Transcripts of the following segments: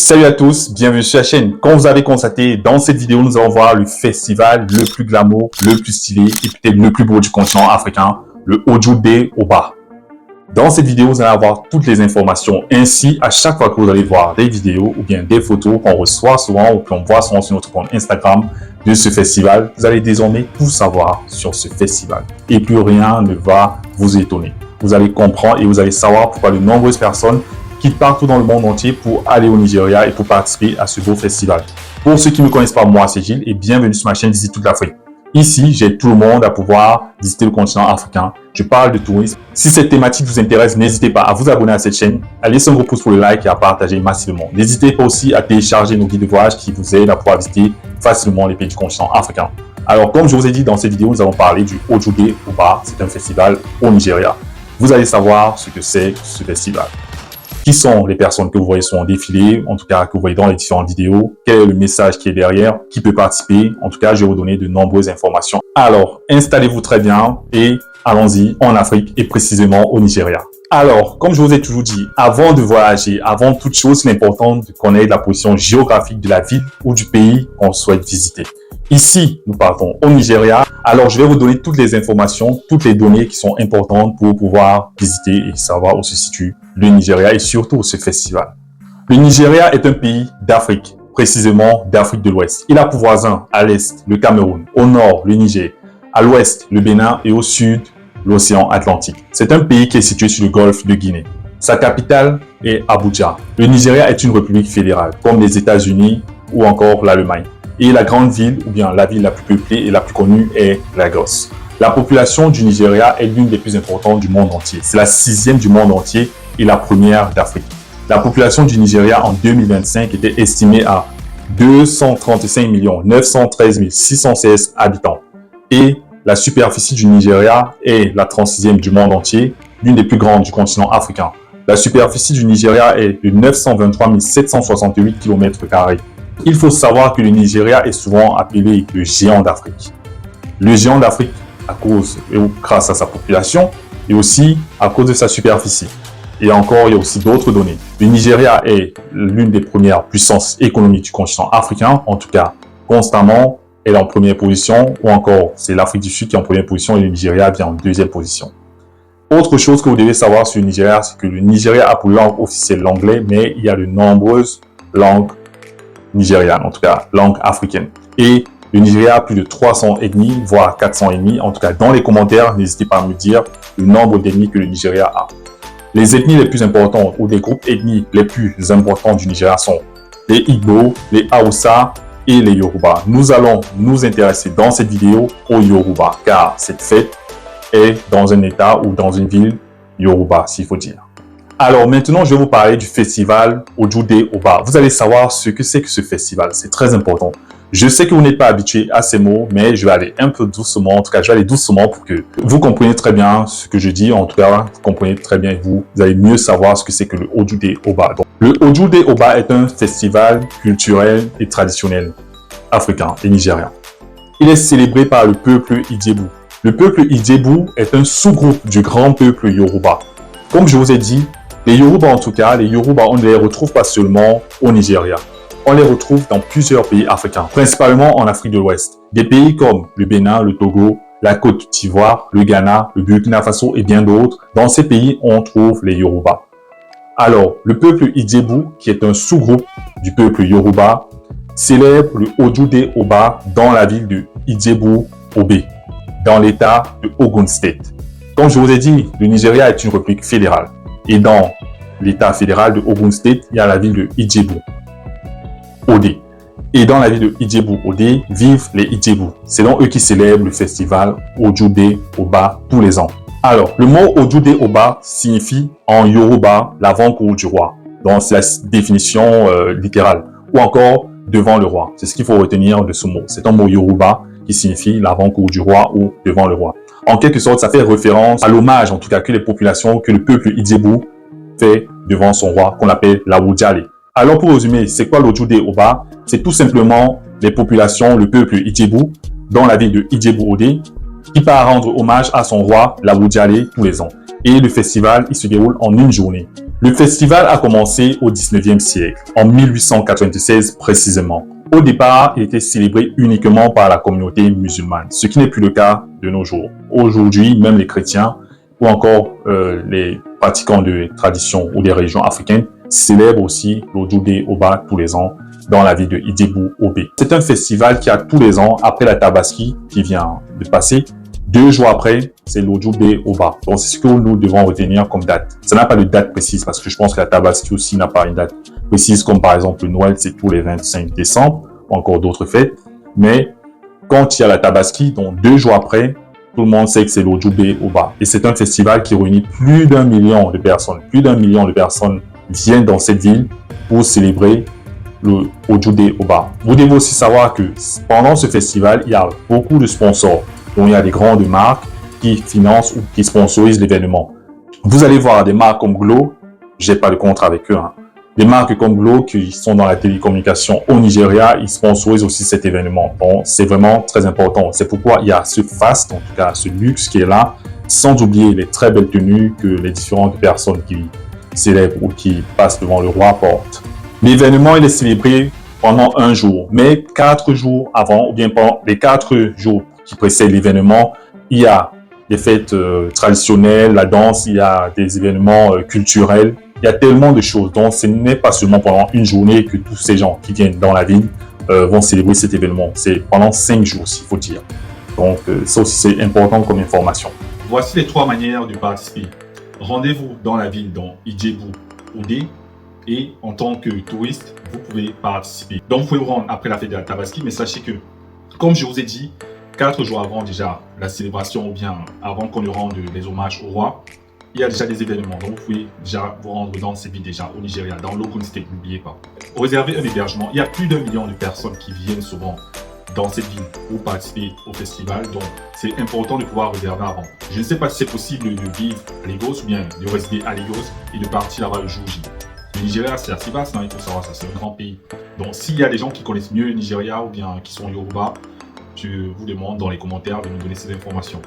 Salut à tous, bienvenue sur la chaîne. Comme vous avez constaté, dans cette vidéo, nous allons voir le festival le plus glamour, le plus stylé et peut-être le plus beau du continent africain, le Ojude Oba. Dans cette vidéo, vous allez avoir toutes les informations. Ainsi, à chaque fois que vous allez voir des vidéos ou bien des photos qu'on reçoit souvent ou qu'on voit souvent sur notre compte Instagram de ce festival, vous allez désormais tout savoir sur ce festival. Et plus rien ne va vous étonner. Vous allez comprendre et vous allez savoir pourquoi de nombreuses personnes quittent partout dans le monde entier pour aller au Nigeria et pour participer à ce beau festival. Pour ceux qui ne me connaissent pas, moi c'est Gilles et bienvenue sur ma chaîne Visite toute l'Afrique. Ici, j'aide tout le monde à pouvoir visiter le continent africain. Je parle de tourisme. Si cette thématique vous intéresse, n'hésitez pas à vous abonner à cette chaîne, à laisser un gros pouce pour le like et à partager massivement. N'hésitez pas aussi à télécharger nos guides de voyage qui vous aident à pouvoir visiter facilement les pays du continent africain. Alors, comme je vous ai dit dans cette vidéo, nous allons parler du Ojude Oba. C'est un festival au Nigeria. Vous allez savoir ce que c'est ce festival. Qui sont les personnes que vous voyez sur un défilé, en tout cas que vous voyez dans les différentes vidéos, quel est le message qui est derrière, qui peut participer. En tout cas, je vais vous donner de nombreuses informations. Alors, installez-vous très bien et allons-y en Afrique et précisément au Nigeria. Alors, comme je vous ai toujours dit, avant de voyager, avant toute chose, c'est important de connaître la position géographique de la ville ou du pays qu'on souhaite visiter. Ici, nous partons au Nigeria. Alors, je vais vous donner toutes les informations, toutes les données qui sont importantes pour pouvoir visiter et savoir où se situe le Nigeria et surtout ce festival. Le Nigeria est un pays d'Afrique, précisément d'Afrique de l'Ouest. Il a pour voisin à l'est le Cameroun, au nord le Niger, à l'ouest le Bénin et au sud l'océan Atlantique. C'est un pays qui est situé sur le golfe de Guinée. Sa capitale est Abuja. Le Nigeria est une république fédérale, comme les États-Unis ou encore l'Allemagne. Et la grande ville, ou bien la ville la plus peuplée et la plus connue est Lagos. La population du Nigeria est l'une des plus importantes du monde entier. C'est la 6e du monde entier et la première d'Afrique. La population du Nigeria en 2025 était estimée à 235 913 616 habitants. Et la superficie du Nigeria est la 36e du monde entier, l'une des plus grandes du continent africain. La superficie du Nigeria est de 923 768 km². Il faut savoir que le Nigeria est souvent appelé le géant d'Afrique. Le géant d'Afrique à cause et grâce à sa population et aussi à cause de sa superficie. Et encore, il y a aussi d'autres données. Le Nigeria est l'une des premières puissances économiques du continent africain, en tout cas constamment, elle est en première position, ou encore c'est l'Afrique du Sud qui est en première position et le Nigeria vient en deuxième position. Autre chose que vous devez savoir sur le Nigeria, c'est que le Nigeria a pour langue officielle l'anglais, mais il y a de nombreuses langues nigérianes, en tout cas langue africaine. Et le Nigeria a plus de 300 ethnies, voire 400 ethnies. En tout cas, dans les commentaires, n'hésitez pas à me dire le nombre d'ethnies que le Nigeria a. Les ethnies les plus importantes ou les groupes ethniques les plus importants du Nigeria sont les Igbo, les Hausa et les Yoruba. Nous allons nous intéresser dans cette vidéo aux Yoruba, car cette fête est dans un état ou dans une ville Yoruba, s'il faut dire. Alors maintenant, je vais vous parler du festival Ojude Oba. Vous allez savoir ce que c'est que ce festival. C'est très important. Je sais que vous n'êtes pas habitué à ces mots, mais je vais aller un peu doucement. En tout cas, je vais aller doucement pour que vous compreniez très bien ce que je dis. En tout cas, vous comprenez très bien et vous allez mieux savoir ce que c'est que le Ojude Oba. Donc, le Ojude Oba est un festival culturel et traditionnel africain et nigérien. Il est célébré par le peuple Idjebu. Le peuple Idjebu est un sous-groupe du grand peuple Yoruba. Comme je vous ai dit, les Yoruba en tout cas, les Yoruba, on ne les retrouve pas seulement au Nigeria. On les retrouve dans plusieurs pays africains, principalement en Afrique de l'Ouest. Des pays comme le Bénin, le Togo, la Côte d'Ivoire, le Ghana, le Burkina Faso et bien d'autres. Dans ces pays, on trouve les Yoruba. Alors, le peuple Idjebu, qui est un sous-groupe du peuple Yoruba, célèbre le Ojude Oba dans la ville de Idjebu-Obe, dans l'état de Ogun State. Comme je vous ai dit, le Nigeria est une république fédérale. Et dans l'état fédéral de Ogun State, il y a la ville de Idjebu-Ode. Et dans la ville de Idjebu-Ode vivent les Idjebu. C'est donc eux qui célèbrent le festival Ojude Oba tous les ans. Alors, le mot Ojude Oba signifie en Yoruba l'avant-cour du roi. Donc, c'est la définition littérale. Ou encore, devant le roi. C'est ce qu'il faut retenir de ce mot. C'est un mot Yoruba qui signifie l'avant-cour du roi ou devant le roi. En quelque sorte, ça fait référence à l'hommage, en tout cas, que les populations, que le peuple Idjebu fait devant son roi, qu'on appelle l'Awujale. Alors, pour résumer, c'est quoi l'Ojude Oba? C'est tout simplement les populations, le peuple Idjebu, dans la ville de Idjebu-Ode, qui part rendre hommage à son roi, l'Awujale, tous les ans. Et le festival, il se déroule en une journée. Le festival a commencé au 19e siècle, en 1896 précisément. Au départ, il était célébré uniquement par la communauté musulmane, ce qui n'est plus le cas de nos jours. Aujourd'hui, même les chrétiens ou encore les pratiquants de traditions ou des régions africaines célèbrent aussi l'Ojude Oba tous les ans dans la ville de Ijebu-Obe. C'est un festival qui a tous les ans, après la Tabaski qui vient de passer, 2 jours après, c'est l'Ojude Oba. Donc, c'est ce que nous devons retenir comme date. Ça n'a pas de date précise parce que je pense que la Tabaski aussi n'a pas une date précise, comme par exemple le Noël, c'est tous les 25 décembre ou encore d'autres fêtes. Mais quand il y a la Tabaski, donc 2 jours après, tout le monde sait que c'est l'Ojude Oba. Et c'est un festival qui réunit plus d'1 million de personnes. Plus d'1 million de personnes viennent dans cette ville pour célébrer le Ojude Oba. Vous devez aussi savoir que pendant ce festival, il y a beaucoup de sponsors. Donc, il y a des grandes marques qui financent ou qui sponsorisent l'événement. Vous allez voir des marques comme Glo, j'ai pas de contrat avec eux, hein. Des marques comme Glo qui sont dans la télécommunication au Nigeria, ils sponsorisent aussi cet événement. Donc, c'est vraiment très important. C'est pourquoi il y a ce faste, en tout cas ce luxe qui est là, sans oublier les très belles tenues que les différentes personnes qui célèbrent ou qui passent devant le roi portent. L'événement, il est célébré pendant 1 jour, mais 4 jours avant, ou bien pendant les 4 jours qui précèdent l'événement, il y a des fêtes traditionnelles, la danse, il y a des événements culturels. Il y a tellement de choses. Donc, ce n'est pas seulement pendant une journée que tous ces gens qui viennent dans la ville vont célébrer cet événement. C'est pendant 5 jours, s'il faut dire. Donc, ça aussi, c'est important comme information. Voici les 3 manières de participer. Rendez-vous dans la ville, dans Ijebu-Ode, et en tant que touriste, vous pouvez participer. Donc, vous pouvez vous rendre après la fête de la Tabaski, mais sachez que, comme je vous ai dit, 4 jours avant déjà la célébration, ou bien avant qu'on ne rende les hommages au roi, il y a déjà des événements. Donc, vous pouvez déjà vous rendre dans ces villes déjà au Nigeria, dans l'Ogun State, n'oubliez pas. Réservez un hébergement. Il y a plus d'1 million de personnes qui viennent souvent dans cette ville pour participer au festival. Donc, c'est important de pouvoir réserver avant. Je ne sais pas si c'est possible de vivre à Lagos ou bien de résider à Lagos et de partir là-bas le jour J. Le Nigeria, c'est assez vaste, hein, il faut savoir ça, c'est un grand pays. Donc, s'il y a des gens qui connaissent mieux le Nigeria ou bien qui sont Yoruba, je vous demande dans les commentaires de nous donner ces informations.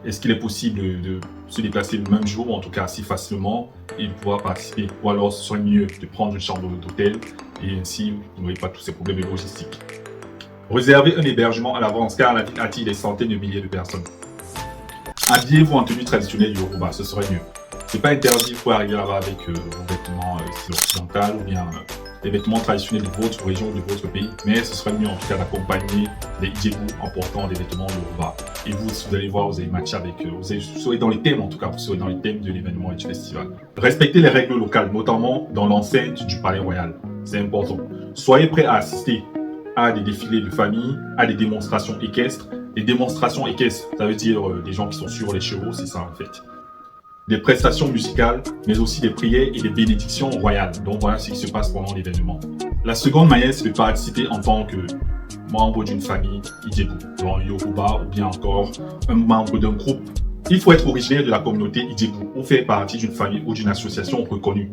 Est-ce qu'il est possible de se déplacer le même jour, ou en tout cas assez facilement, et de pouvoir participer? Ou alors ce serait mieux de prendre une chambre d'hôtel, et ainsi vous n'aurez pas tous ces problèmes de logistique. Réservez un hébergement à l'avance, car la ville attire des centaines de milliers de personnes. Habillez-vous en tenue traditionnelle Yoruba, ce serait mieux. C'est pas interdit, vous pouvez arriver là-bas avec vos vêtements occidentaux ou bien les vêtements traditionnels de votre région ou de votre pays, mais ce serait mieux en tout cas d'accompagner les Ijebu en portant des vêtements Yoruba. Et vous, si vous allez voir, vous allez matcher avec eux, vous serez dans les thèmes en tout cas, vous serez dans les thèmes de l'événement et du festival. Respectez les règles locales, notamment dans l'enceinte du Palais Royal, c'est important. Soyez prêts à assister à des défilés de famille, à des démonstrations équestres. Les démonstrations équestres, ça veut dire des gens qui sont sur les chevaux, c'est ça en fait. Des prestations musicales, mais aussi des prières et des bénédictions royales. Donc voilà ce qui se passe pendant l'événement. La seconde manière, c'est de participer en tant que membre d'une famille Ijebu, donc Yoruba ou bien encore un membre d'un groupe. Il faut être originaire de la communauté Ijebu ou faire partie d'une famille ou d'une association reconnue.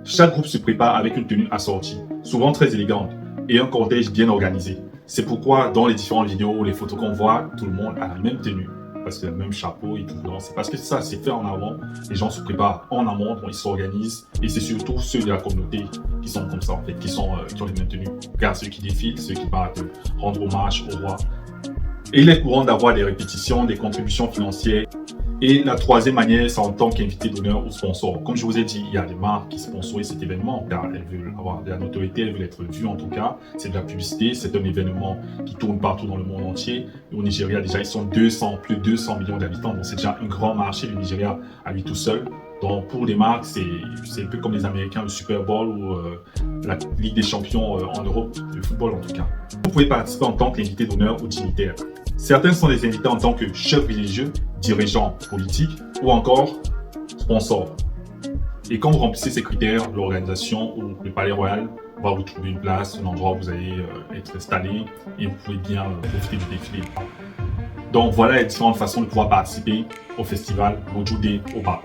Chaque groupe se prépare avec une tenue assortie, souvent très élégante, et un cortège bien organisé. C'est pourquoi dans les différentes vidéos, les photos qu'on voit, tout le monde a la même tenue. Parce que le même chapeau et tout. C'est parce que ça, c'est fait en avant. Les gens se préparent en amont, ils s'organisent. Et c'est surtout ceux de la communauté qui sont comme ça, en fait, qui ont les mêmes tenues. Car ceux qui défilent, ceux qui partent rendre hommage au roi. Et il est courant d'avoir des répétitions, des contributions financières. Et la troisième manière, c'est en tant qu'invité d'honneur ou sponsor. Comme je vous ai dit, il y a des marques qui sponsorisent cet événement car elles veulent avoir de la notoriété, elles veulent être vues en tout cas. C'est de la publicité, c'est un événement qui tourne partout dans le monde entier. Et au Nigeria, déjà, ils sont plus de 200 millions d'habitants. Donc, c'est déjà un grand marché, le Nigeria, à lui tout seul. Donc, pour les marques, c'est un peu comme les Américains, le Super Bowl ou la Ligue des Champions en Europe, le football en tout cas. Vous pouvez participer en tant qu'invité d'honneur ou dignitaire. Certains sont des invités en tant que chefs religieux, dirigeants politiques ou encore sponsors. Et quand vous remplissez ces critères, l'organisation ou le Palais Royal va vous trouver une place, un endroit où vous allez être installé et vous pouvez bien profiter du défilé. Donc voilà les différentes façons de pouvoir participer au festival l'Ojude Oba.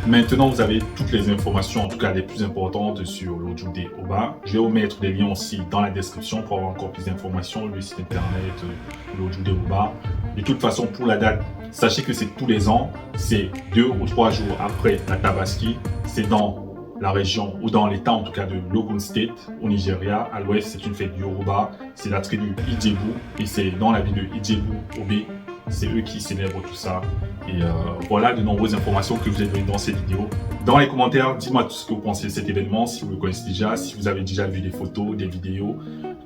Maintenant, vous avez toutes les informations, en tout cas les plus importantes sur l'Ojude Oba. Je vais vous mettre des liens aussi dans la description pour avoir encore plus d'informations, le site internet de l'Ojude Oba. De toute façon, pour la date, sachez que c'est tous les ans, c'est 2 ou 3 jours après la Tabaski, c'est dans la région, ou dans l'état en tout cas de l'Ogun State, au Nigeria. À l'ouest, c'est une fête Yoruba, c'est la tribu Ijebu, et c'est dans la ville de Ijebu, Obe. C'est eux qui célèbrent tout ça. Et voilà de nombreuses informations que je vous ai données dans cette vidéo. Dans les commentaires, dites-moi tout ce que vous pensez de cet événement, si vous le connaissez déjà, si vous avez déjà vu des photos, des vidéos,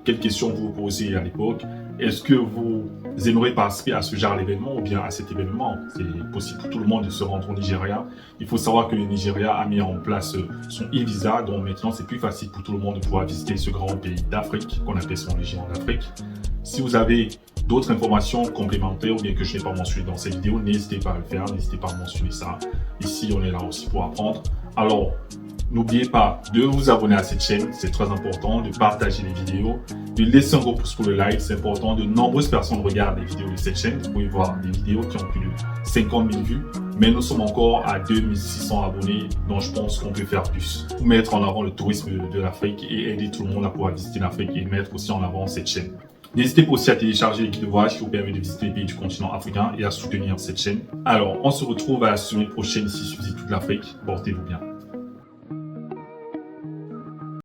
quelles questions vous vous posez à l'époque. Est-ce que vous aimeriez participer à ce genre d'événement ou bien à cet événement? C'est possible pour tout le monde de se rendre au Nigeria. Il faut savoir que le Nigeria a mis en place son e-visa, donc maintenant c'est plus facile pour tout le monde de pouvoir visiter ce grand pays d'Afrique, qu'on appelle son région d'Afrique. Si vous avez d'autres informations complémentaires ou bien que je n'ai pas mentionné dans cette vidéo, n'hésitez pas à le faire, n'hésitez pas à mentionner ça. Ici, on est là aussi pour apprendre. Alors, n'oubliez pas de vous abonner à cette chaîne, c'est très important, de partager les vidéos, de laisser un gros pouce pour le like, c'est important. De nombreuses personnes regardent les vidéos de cette chaîne. Vous pouvez voir des vidéos qui ont plus de 50 000 vues, mais nous sommes encore à 2600 abonnés, donc je pense qu'on peut faire plus. Pour mettre en avant le tourisme de l'Afrique et aider tout le monde à pouvoir visiter l'Afrique et mettre aussi en avant cette chaîne. N'hésitez pas aussi à télécharger les guides de voyage qui vous permet de visiter les pays du continent africain et à soutenir cette chaîne. Alors, on se retrouve à la semaine prochaine ici sur Visite toute l'Afrique. Portez-vous bien.